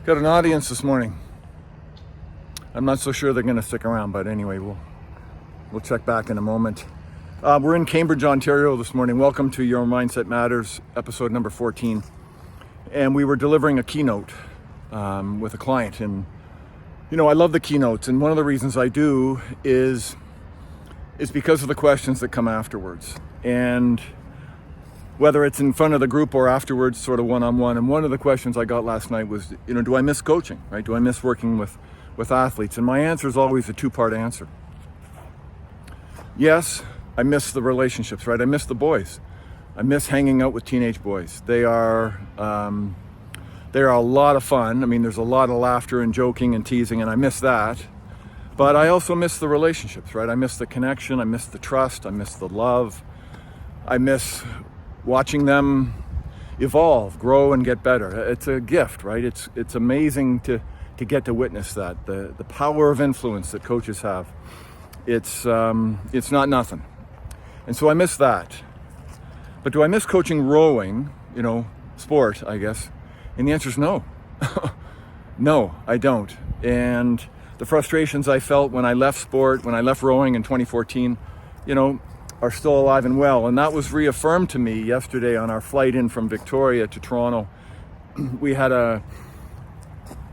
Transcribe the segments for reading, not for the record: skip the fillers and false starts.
Got an audience this morning. I'm not so sure they're going to stick around, but anyway, we'll check back in a moment. We're in Cambridge, Ontario this morning. Welcome to Your Mindset Matters, episode number 14. And we were delivering a keynote with a client. And, you know, I love the keynotes. And one of the reasons I do is because of the questions that come afterwards. And whether it's in front of the group or afterwards, sort of one-on-one. And one of the questions I got last night was, you know, do I miss coaching, right? Do I miss working with athletes? And my answer is always a two-part answer. Yes, I miss the relationships, right? I miss the boys. I miss hanging out with teenage boys. They are a lot of fun. I mean, there's a lot of laughter and joking and teasing, and I miss that. But I also miss the relationships, right? I miss the connection. I miss the trust. I miss the love. I miss watching them evolve, grow, and get better. It's a gift, right? It's amazing to get to witness that. The power of influence that coaches have. It's not nothing. And so I miss that. But do I miss coaching rowing, you know, sport, I guess? And the answer is no. No, I don't. And the frustrations I felt when I left sport, when I left rowing in 2014, you know, are still alive and well. And that was reaffirmed to me yesterday on our flight in from Victoria to Toronto. We had a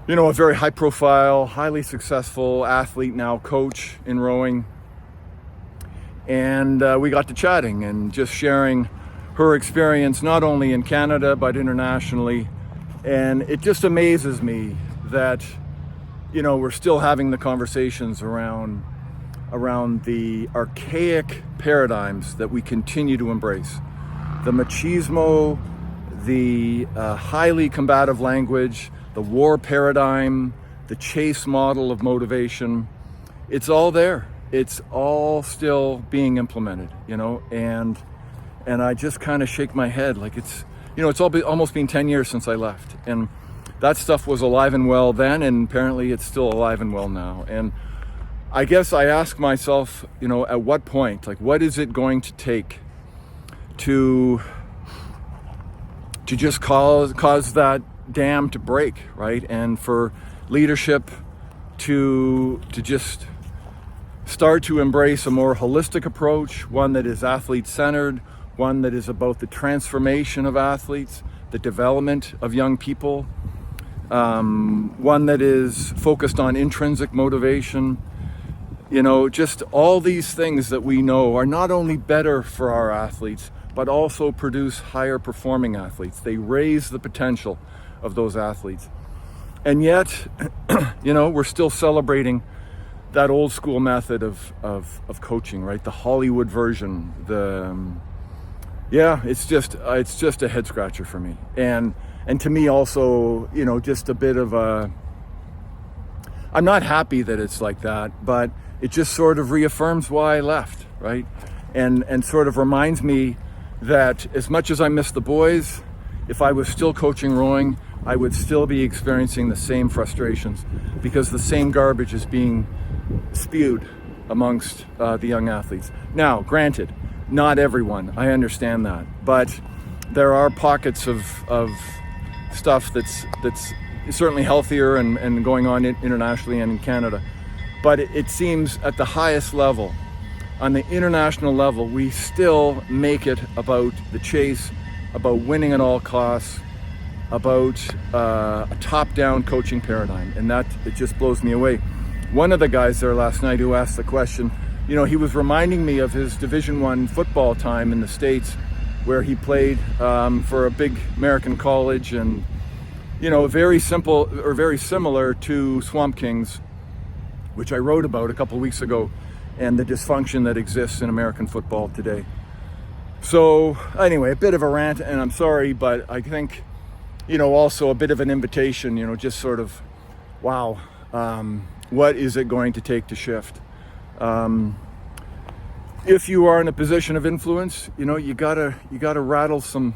very high profile, highly successful athlete, now coach in rowing. And we got to chatting and just sharing her experience, not only in Canada, but internationally. And it just amazes me that, you know, we're still having the conversations around the archaic paradigms that we continue to embrace. The machismo, the highly combative language, the war paradigm, the chase model of motivation. It's all there. It's all still being implemented, you know, and I just kind of shake my head like it's almost been 10 years since I left. And that stuff was alive and well then, and apparently it's still alive and well now. And I guess I ask myself, you know, at what point, like, what is it going to take to just cause that dam to break, right? And for leadership to just start to embrace a more holistic approach, one that is athlete-centered, one that is about the transformation of athletes, the development of young people, one that is focused on intrinsic motivation. You know, just all these things that we know are not only better for our athletes, but also produce higher performing athletes. They raise the potential of those athletes. And yet, you know, we're still celebrating that old school method of coaching, right? The Hollywood version, it's just a head scratcher for me. And to me also, you know, just a bit of I'm not happy that it's like that, but it just sort of reaffirms why I left, right? And sort of reminds me that as much as I miss the boys, if I was still coaching rowing, I would still be experiencing the same frustrations because the same garbage is being spewed amongst the young athletes. Now, granted, not everyone, I understand that, but there are pockets of stuff that's certainly healthier and going on internationally and in Canada. But it seems at the highest level, on the international level, we still make it about the chase, about winning at all costs, about a top-down coaching paradigm. And it just blows me away. One of the guys there last night who asked the question, you know, he was reminding me of his Division I football time in the States where he played for a big American college and, you know, very simple or very similar to Swamp Kings, which I wrote about a couple of weeks ago, and the dysfunction that exists in American football today. So anyway, a bit of a rant, and I'm sorry, but I think, you know, also a bit of an invitation, you know, just sort of, wow, what is it going to take to shift? If you are in a position of influence, you know, you gotta rattle some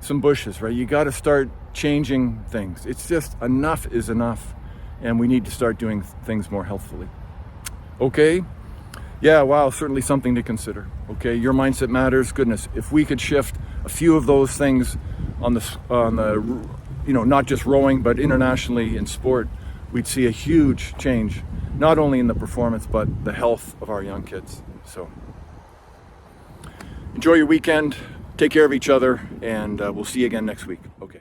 bushes, right? You gotta start changing things. It's just enough is enough. And we need to start doing things more healthfully. Okay? Yeah, wow, certainly something to consider. Okay, your mindset matters. Goodness, if we could shift a few of those things on the not just rowing, but internationally in sport, we'd see a huge change, not only in the performance, but the health of our young kids. So enjoy your weekend, take care of each other, and we'll see you again next week. Okay.